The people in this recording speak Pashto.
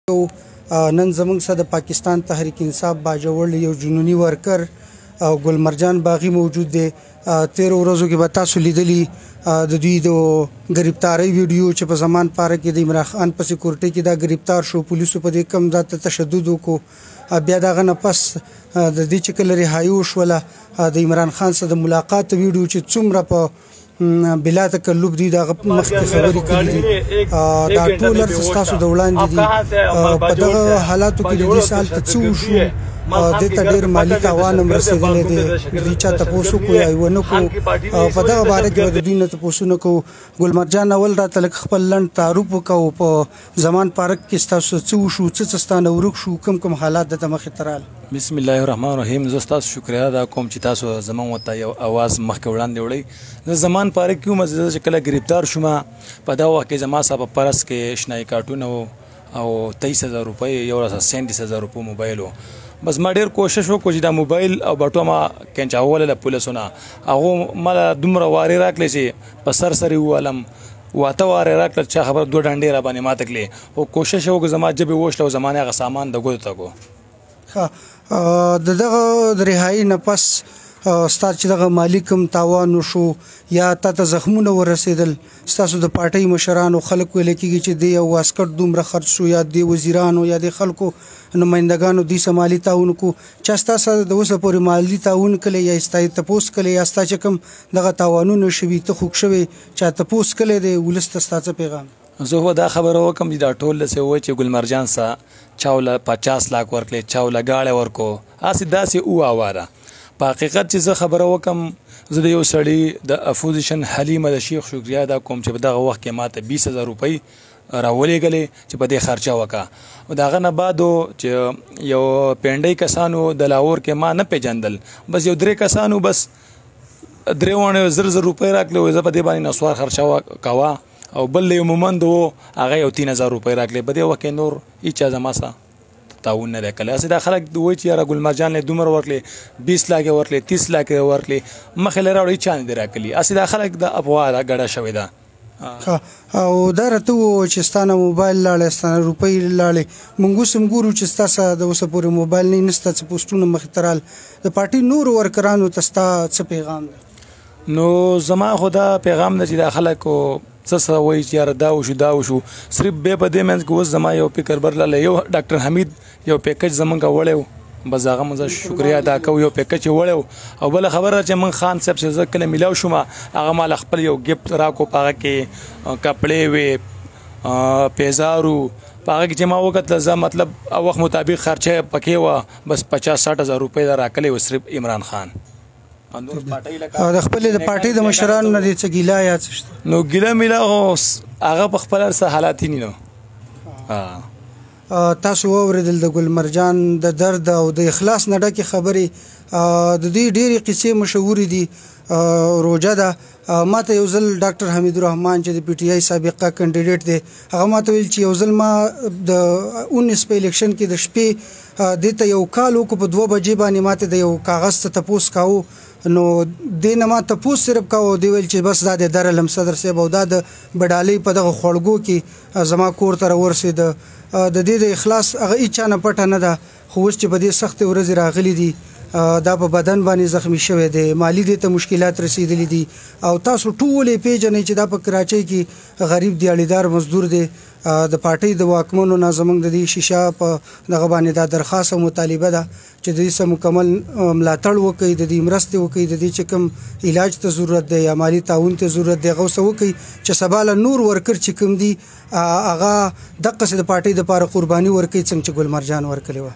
نن زموږ سره د پاکستان تحریک انصاف باجوړ یو جنوني ورکر او ګلمرجان باغی موجود دی. 13 ورځو کې به تاسو لیدلی د دوی د گرفتاری ویډیو چې په زمان پاره کې د عمران خان په سکیورټي کې دا گرفتار شو. پولیسو په دې کم ذات تشدد وکړو. بیا دغه نه پس د دې چې کله رهایي وشوله د عمران خان سره د ملاقات ویډیو چې څومره په بلا تکلف دي دغه مخکې خبرې کړې دي. دا ټول ستاسو د وړاندې دي. په دغه حالاتو کې د دې سال ته څه وشو دې ته ډېر مالي تاوان هم رسېدلی دی. دوی چا تپوس وکړو یا یې ونه کړو. په دغه باره کې به د دوی نه تپوسونه کوو. ګلمرجان اول راته لږ خپل لنډ تعارف وکړو. په زمان پارک کې ستاسو څه وشو، څه ستانه ورک شو، کوم حالات دته مخې ته راغلل؟ بسم الله الرحمن الرحیم. زه ستاسو شکریه ادا کوم چې تاسو زموږ ته یو اواز مخکې وړاندې وړئ. زه زمان پارک کې وم. زه چې کله ګرفتار شوم په دغه وخت کې زما سره په پرس کې شنایي کارټونه او 23,000 روپۍ، یو 37,000 روپۍ موبایل و. بس ما ډېر کوشش وکړو چې دا موبایل او بټوه ما کینچاوله له پولیسونه. هغو مله دومره وارې راکړې چې په سر ووالم. واته وارې راکړل چا خبره 2 ډنډې را باندې ماته کړلې. او کوشش یې وکړو زما جبې وشله او زما نه هغه سامان د ګوتو ته کړو. د دغه د رهایي نه پس ستا چې دغه مالي کوم تاوان وشو یا تا ته زخمونه ورسېدل، ستاسو د پارټۍ مشرانو خلک ویل کېږي چې دی یو واسکټ دومره خرڅ شو یا د وزیرانو یا د خلکو نمایندګانو دوی سره مالي تعاون وکړو. چا ستا سره د اوسه پورې مالي تعاون کړی یا ستا یې تپوس کړی یا ستا چې کوم دغه تاوانونه شوي ته خوږ شوی چا تپوس کړی دی؟ ولس ته ستا څه پیغام؟ زه خو دا خبره وکړم چې دا ټول داسې ووایي چې ګلمرجان سه چاوله 50 لاک ورکړې، چاوله گاړی ورکو، هسې داسې وواره. په حقیقت چې زه خبره وکم، زه د یو سړي د اپوزیشن حلیمه د شیخ شکریه ادا کوم چې په دغه وخت کې ماته 20,000 روپۍ راولېږلې چې په دې خرچه وکړه. او د هغه نه بعد چې یو پینډۍ کسانو د لاهور کې ما نه پیژندل، بس یو 3 کسانو بس 3,000 روپۍ راکړلې. زه په دې باندې نسوار خرچه کوه. او بل یو مومند و هغه یو 3,000 روپۍ راکړلې. په دې وخت کې نور هیچا زما سره تعاون نه دی کړی. هسې دا خلک وایي چې یاره ګلمرجان له دومره ورکړلې، 20 لاک یې ورکړلې، 30 لاک یې ورکړلې، مخې له راوړي هېچا نه دی راکړلي. هسې دا خلک د افوا ده ګډه شوې ده. او دا راته ووایه چې ستا نه موبایل لاړې، ستا نه روپۍ لاړې. موږ اوس هم ګورو چې ستا سره د اوسه پورې موبایل نه ستا څه پوسټونه مخې ته رال. د پارټۍ نورو ورکرانو ته ستا څه پیغام دی؟ نو زما خو دا پیغام ده چې دا خلکو څه سره وایي چې یاره دا وشو دا وشو. صرف بیا په دې منځ کې اوس زما یو فکر برلاله، یو ډاکټر حمید یو پیکج زمونږ وړی و، بس هغه موږ شکریه ادا کوو. یو پیکج یې وړی و. او بله خبره چې موږ خان صاحب سره زه کله میلاو شوم، هغه مال خپل یو ګفت راکو. په هغه کې کپړې وې، پیزارو. په هغه کې چې ما وکتله زه مطلب وخت مطابق خرچه پکې وه، بس 50-60,000 روپۍ دا راکلی و صرف عمران خان. د خپل د پارټۍ د مشرانو نه دې څه ګیله یا څه شته؟ نو ګیله میله هغه په خپل څه حالات یې نو. تاسو واورېدل د ګلمرجان د درد او د اخلاص نه ډکې خبرې. د دې ډېرې قصې مشهورې دي. روجه ده. ما ته یو ځل ډاکټر حمید الرحمن چې د پی ټی آی سابقه کینډیډیټ دی، هغه ما ته ویل چې یو ځل ما د 19 په الیکشن کې د شپې دې ته یو کال وکړو. په 2 بجې باندې ما ته د یو کاغذ ته تپوس کاوه. نو دې نه ما تپوس صرف کاوه. دی ویل چې بس دا د دارالعلوم صدر صاحب او دا د بډالۍ په دغه خوړګو کې زما کور ته راورسېده. د دې د اخلاص هغه هېچا نه پټه نه ده. خو اوس چې په دې سختې ورځې راغلي دي، دا په بدن باندې زخمی شوی دی، مالی دې ته مشکلات رسیدلی دي. او تاسو ټول یې پیژنئ چې دا په کراچۍ کې غریب دیاړیدار مزدور دی. د پارټۍ د واکمنو نه زموږ د دې شیشه په دغه باندې دا درخواست او مطالبه ده چې د دې سره مکمل ملاتړ وکړي، د دې مرستې وکړي، د دې چې کوم علاج ته ضرورت دی یا مالي تعاون ته ضرورت دی هغه څه وکړي چې سبا له نور ورکر چې کوم دي هغه دقسې د پارټۍ دپاره قرباني ورکړي څنګه چې ګلمرجان ورکړې وه.